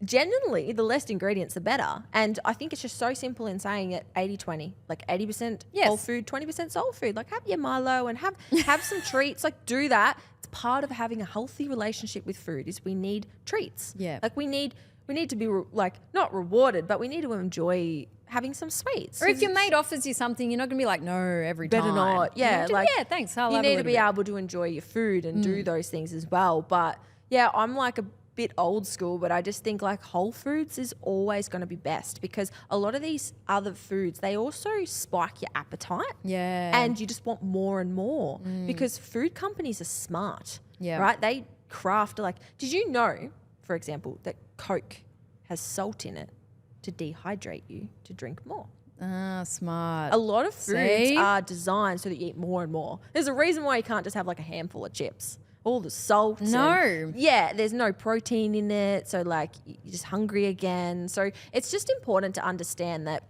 generally, the less ingredients, the better. And I think it's just so simple in saying it 80-20, like 80% whole food, 20% soul food. Like, have your Milo and have some treats. Like, do that. It's part of having a healthy relationship with food is we need treats. Yeah. Like, we need to be not rewarded, but we need to enjoy having some sweets. Or if your mate offers you something, you're not going to be like, no, every time. Better not. Yeah. Just, like, yeah, thanks. I'll you have a need to little be bit. able to enjoy your food and do those things as well. But yeah, I'm like a bit old school, but I just think like whole foods is always going to be best, because a lot of these other foods, they also spike your appetite. Yeah. And you just want more and more because food companies are smart. Yeah. Right? They craft, like, did you know, for example, that Coke has salt in it to dehydrate you to drink more? Ah, smart. A lot of foods See? are designed so that you eat more and more. There's a reason why you can't just have like a handful of chips. All the salt. No. There's no protein in it. So like you're just hungry again. So it's just important to understand that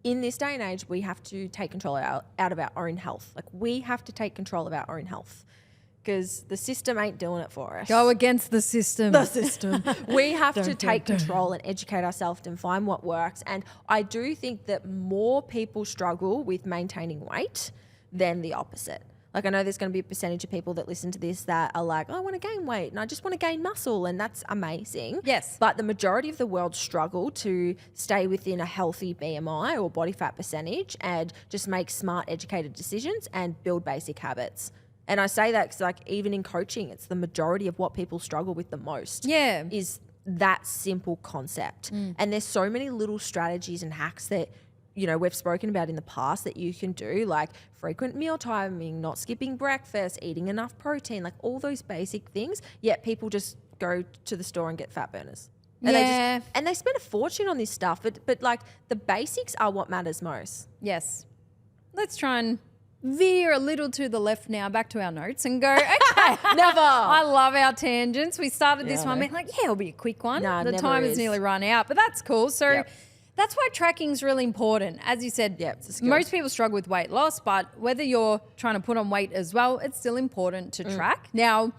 in this day and age, we have to take control out of our own health. Like, we have to take control of our own health, because the system ain't doing it for us. Go against the system. The system. We have to take control and educate ourselves and find what works. And I do think that more people struggle with maintaining weight than the opposite. Like, I know there's going to be a percentage of people that listen to this that are like, oh, I want to gain weight and I just want to gain muscle, and that's amazing. Yes. But the majority of the world struggle to stay within a healthy BMI or body fat percentage and just make smart, educated decisions and build basic habits. And I say that because, like, even in coaching, it's the majority of what people struggle with the most. Yeah. Is that simple concept. And there's so many little strategies and hacks that, you know, we've spoken about in the past that you can do, like frequent meal timing, not skipping breakfast, eating enough protein, like all those basic things. Yet people just go to the store and get fat burners. And they spend a fortune on this stuff. But like, the basics are what matters most. Yes. Let's try and veer a little to the left now, back to our notes, and go, okay. Never. I love our tangents. We started this Yeah, one, I know. being like, yeah, it'll be a quick one. No, the never time has is. nearly run out, but that's cool. So Yep. that's why tracking is really important. As you said, It's a skill. most people struggle with weight loss, but whether you're trying to put on weight as well, it's still important to track. Now,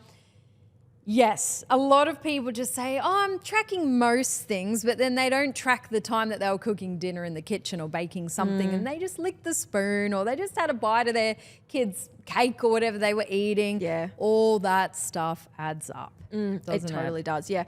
yes, a lot of people just say, oh, I'm tracking most things, but then they don't track the time that they were cooking dinner in the kitchen or baking something, and they just licked the spoon, or they just had a bite of their kid's cake or whatever they were eating. Yeah. All that stuff adds up. It doesn't totally does, yeah.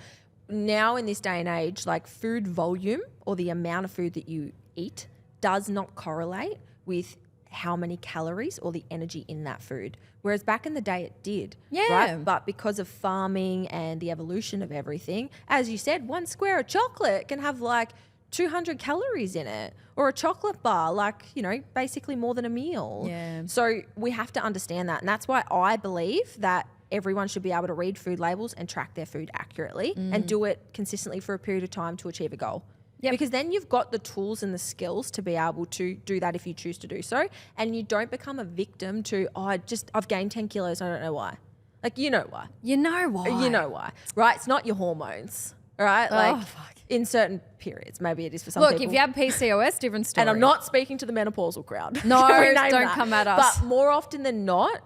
Now in this day and age, like, food volume or the amount of food that you eat does not correlate with how many calories or the energy in that food. Whereas back in the day it did. Yeah. Right? But because of farming and the evolution of everything, as you said, one square of chocolate can have like 200 calories in it, or a chocolate bar, like, you know, basically more than a meal. Yeah. So we have to understand that. And that's why I believe that everyone should be able to read food labels and track their food accurately and do it consistently for a period of time to achieve a goal. Yep. Because then you've got the tools and the skills to be able to do that if you choose to do so. And you don't become a victim to, I've gained 10 kilos, I don't know why. Like, you know why. You know why. You know why, right? It's not your hormones, right? In certain periods, maybe it is for some people. Look, if you have PCOS, different story. And I'm not speaking to the menopausal crowd. No, Can we name don't that? come at us. But more often than not,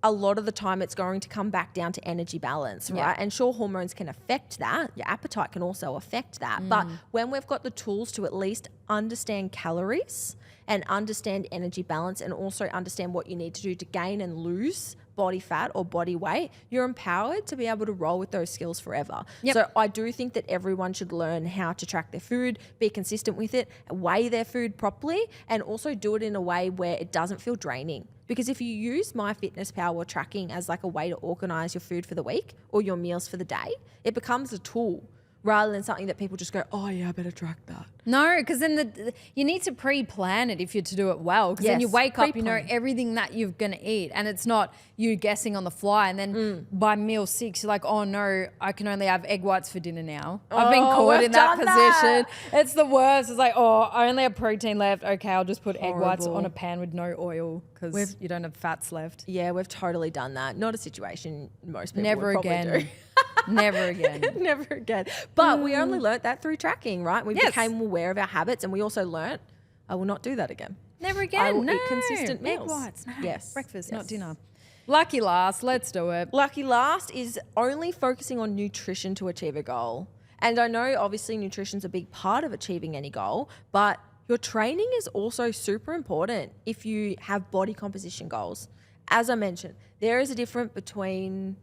a lot of the time it's going to come back down to energy balance, right? Yeah. And sure, hormones can affect that. Your appetite can also affect that. But when we've got the tools to at least understand calories and understand energy balance and also understand what you need to do to gain and lose body fat or body weight, you're empowered to be able to roll with those skills forever. Yep. So I do think that everyone should learn how to track their food, be consistent with it, weigh their food properly, and also do it in a way where it doesn't feel draining. Because if you use MyFitnessPal tracking as like a way to organize your food for the week or your meals for the day, it becomes a tool rather than something that people just go, oh yeah, I better track that. No, because then you need to pre-plan it if you're to do it well. Because then you Yes, wake up, you know pre-plan. everything that you're going to eat. And it's not you guessing on the fly. And then by meal 6, you're like, oh no, I can only have egg whites for dinner now. I've been caught we've in that done that. position. It's the worst. It's like, oh, I only have protein left. Okay, I'll just put egg whites Horrible. on a pan with no oil because you don't have fats left. Yeah, we've totally done that. Not a situation most people Never would probably again. do. Never again. Never again. But we only learnt that through tracking, right? We Yes. became aware of our habits and we also learnt, I will not do that again. Never again. I will no. eat consistent meals. Egg whites. No. Yes. Breakfast, Yes. not dinner. Lucky last. Let's do it. Lucky last is only focusing on nutrition to achieve a goal. And I know obviously nutrition's a big part of achieving any goal, but your training is also super important if you have body composition goals. As I mentioned, there is a difference between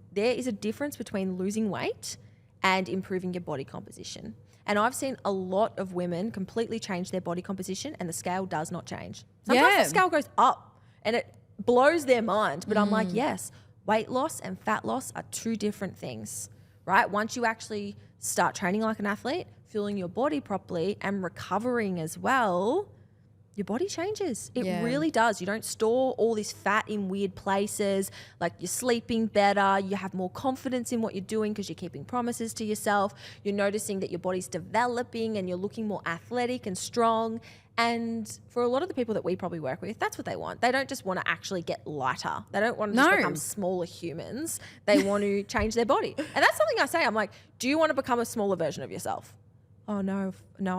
losing weight and improving your body composition. And I've seen a lot of women completely change their body composition and the scale does not change. Sometimes Yeah. the scale goes up and it blows their mind. But I'm like, yes, weight loss and fat loss are two different things, right? Once you actually start training like an athlete, fueling your body properly and recovering as well, your body changes. It Yeah. really does. You don't store all this fat in weird places. Like you're sleeping better. You have more confidence in what you're doing because you're keeping promises to yourself. You're noticing that your body's developing and you're looking more athletic and strong. And for a lot of the people that we probably work with, that's what they want. They don't just want to actually get lighter. They don't want to just No. become smaller humans. They want to change their body. And that's something I say. I'm like, do you want to become a smaller version of yourself? Oh, no,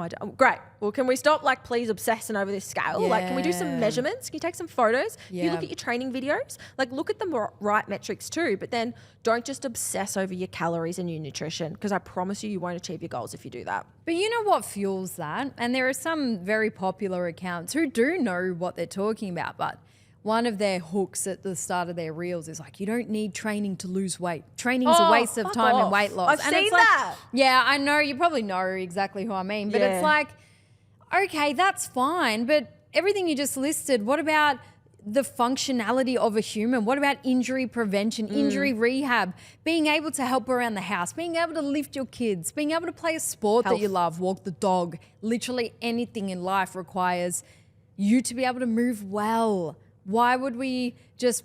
I don't. Oh, great. Well, can we stop, like, please obsessing over this scale? Like, can we do some Yeah. measurements? Can you take some photos? If you Yeah. look at your training videos, like, look at the right metrics too, but then don't just obsess over your calories and your nutrition because I promise you won't achieve your goals if you do that. But you know what fuels that? And there are some very popular accounts who do know what they're talking about, but one of their hooks at the start of their reels is like, you don't need training to lose weight. Training's a Oh, waste of fuck time off. and weight loss. I've and seen it's like, that. yeah, I know. You probably know exactly who I mean. But Yeah. it's like, okay, that's fine. But everything you just listed, what about the functionality of a human? What about injury prevention, injury rehab, being able to help around the house, being able to lift your kids, being able to play a sport that you Health. love, walk the dog? Literally anything in life requires you to be able to move well. Why would we just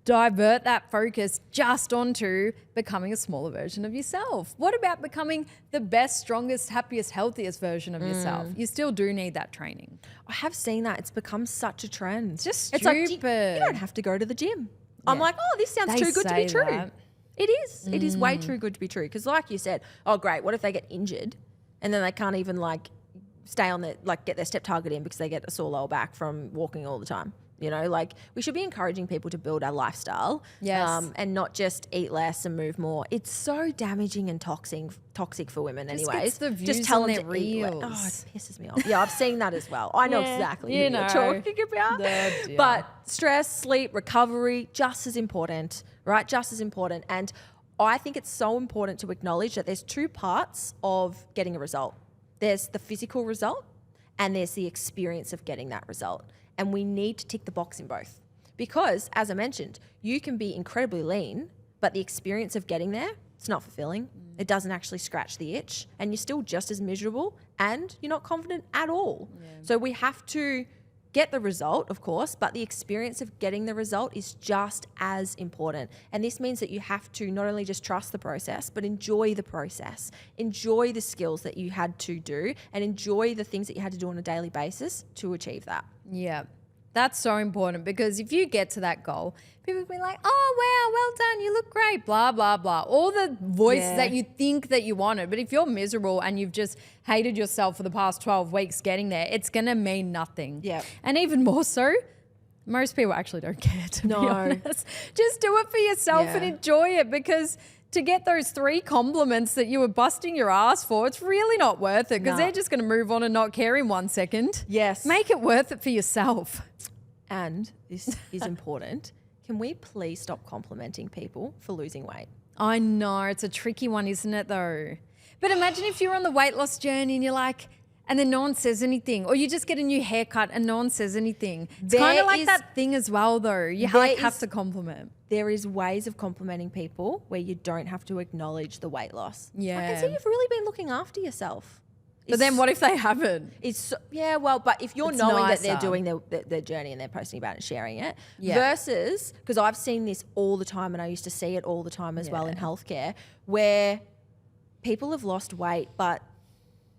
divert that focus just onto becoming a smaller version of yourself? What about becoming the best, strongest, happiest, healthiest version of yourself? You still do need that training. I have seen that. It's become such a trend. It's just It's like, you stupid. don't have to go to the gym. I'm Yeah. like, oh, this sounds They too good to say be true. that. It is. It is way too good to be true. Because like you said, oh, great. What if they get injured and then they can't even like stay on their, like get their step target in because they get a sore lower back from walking all the time? You know, like we should be encouraging people to build our lifestyle, Yes. and not just eat less and move more. It's so damaging and toxic for women, Just anyways. gets the views just tell on them their to eat less. reels. Oh, it pisses me off. Yeah, I've seen that as well. I know Yeah, exactly you who know. you're talking about. The deal. But stress, sleep, recovery, just as important, right? Just as important. And I think it's so important to acknowledge that there's two parts of getting a result. There's the physical result and there's the experience of getting that result. And we need to tick the box in both. Because, as I mentioned, you can be incredibly lean, but the experience of getting there, it's not fulfilling. It doesn't actually scratch the itch. And you're still just as miserable and you're not confident at all. So we have to get the result, of course, but the experience of getting the result is just as important. And this means that you have to not only just trust the process, but enjoy the process, enjoy the skills that you had to do, and enjoy the things that you had to do on a daily basis to achieve that. Yeah. That's so important, because if you get to that goal, people will be like, oh, wow, well done, you look great, blah, blah, blah. All the voices that you think that you wanted. But if you're miserable and you've just hated yourself for the past 12 weeks getting there, it's going to mean nothing. Yeah. And even more so, most people actually don't care, to be honest. Just do it for yourself and enjoy it, because to get those 3 compliments that you were busting your ass for, it's really not worth it, because they're just going to move on and not care in 1 second. Yes. Make it worth it for yourself. And this is important. Can we please stop complimenting people for losing weight? I know, it's a tricky one, isn't it, though? But imagine if you're on the weight loss journey and you're like, and then no one says anything, or you just get a new haircut and no one says anything. It's kind of like that thing as well, though. You have to compliment. There is ways of complimenting people where you don't have to acknowledge the weight loss. Yeah. I can see you've really been looking after yourself. But then what if they haven't? But if you're knowing that they're doing their journey and they're posting about it and sharing it, versus, because I've seen this all the time and I used to see it all the time as well in healthcare, where people have lost weight but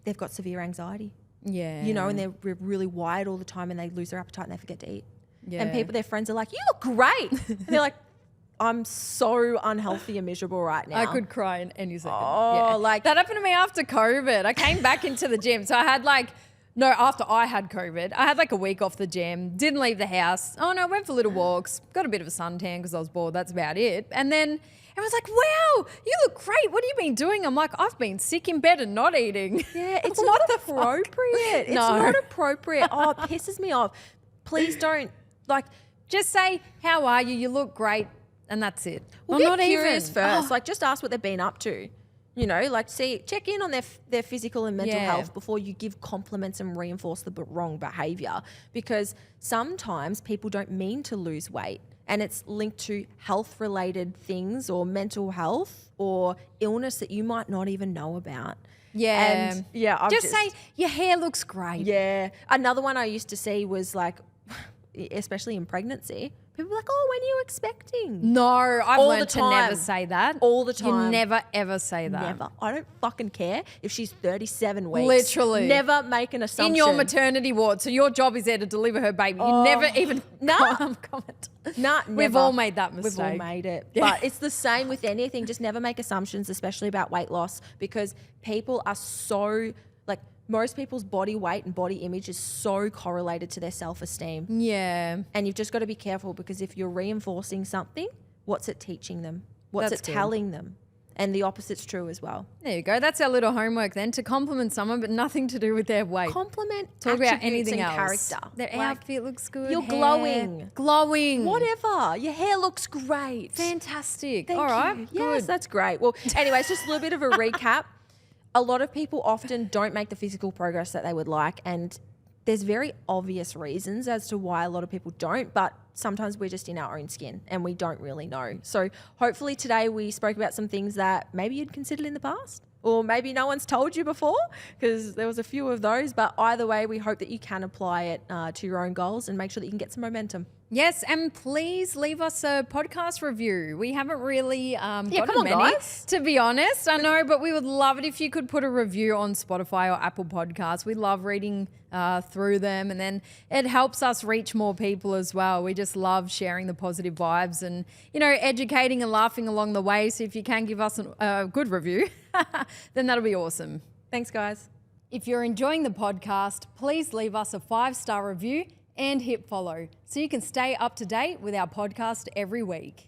they've got severe anxiety. Yeah. You know, and they're really wired all the time and they lose their appetite and they forget to eat. Yeah. And their friends are like, you look great. And they're like, I'm so unhealthy and miserable right now. I could cry in any second. Oh, like that happened to me after COVID. I came back into the gym. So I had after I had COVID, I had like a week off the gym, didn't leave the house. Oh no, went for little walks, got a bit of a suntan because I was bored. That's about it. And then everyone's like, wow, you look great. What have you been doing? I'm like, I've been sick in bed and not eating. Yeah, it's not appropriate. It's not appropriate. Oh, it pisses me off. Please don't, just say, how are you? You look great. And that's it. Well, get curious first. Just ask what they've been up to. You know, check in on their physical and mental health before you give compliments and reinforce the wrong behavior. Because sometimes people don't mean to lose weight, and it's linked to health-related things or mental health or illness that you might not even know about. Yeah. And just say your hair looks great. Yeah. Another one I used to see was especially in pregnancy, people are like, oh, when are you expecting? No, I've learned to never say that. All the time. You never, ever say that. Never. I don't fucking care if she's 37 weeks. Literally. Never make an assumption. In your maternity ward. So your job is there to deliver her baby. You never even comment. Nah, we've all made that mistake. We've all made it. Yeah. But it's the same with anything. Just never make assumptions, especially about weight loss, because people are so... most people's body weight and body image is so correlated to their self-esteem. Yeah. And you've just got to be careful, because if you're reinforcing something, what's it teaching them? What's it telling them? And the opposite's true as well. There you go. That's our little homework then, to compliment someone, but nothing to do with their weight. Compliment Talk about anything and else. Character. Their outfit looks good. You're glowing. Glowing. Whatever. Your hair looks great. Fantastic. Thank all right. you. Good. Yes, that's great. Well, anyways, just a little bit of a recap. A lot of people often don't make the physical progress that they would like, and there's very obvious reasons as to why a lot of people don't, but sometimes we're just in our own skin and we don't really know. So hopefully today we spoke about some things that maybe you'd considered in the past, or maybe no one's told you before, because there was a few of those. But either way, we hope that you can apply it to your own goals and make sure that you can get some momentum. Yes, and please leave us a podcast review. We haven't really gotten many, guys. To be honest. I know, but we would love it if you could put a review on Spotify or Apple Podcasts. We love reading through them, and then it helps us reach more people as well. We just love sharing the positive vibes and, educating and laughing along the way. So if you can give us a good review, then that'll be awesome. Thanks, guys. If you're enjoying the podcast, please leave us a 5-star review and hit follow so you can stay up to date with our podcast every week.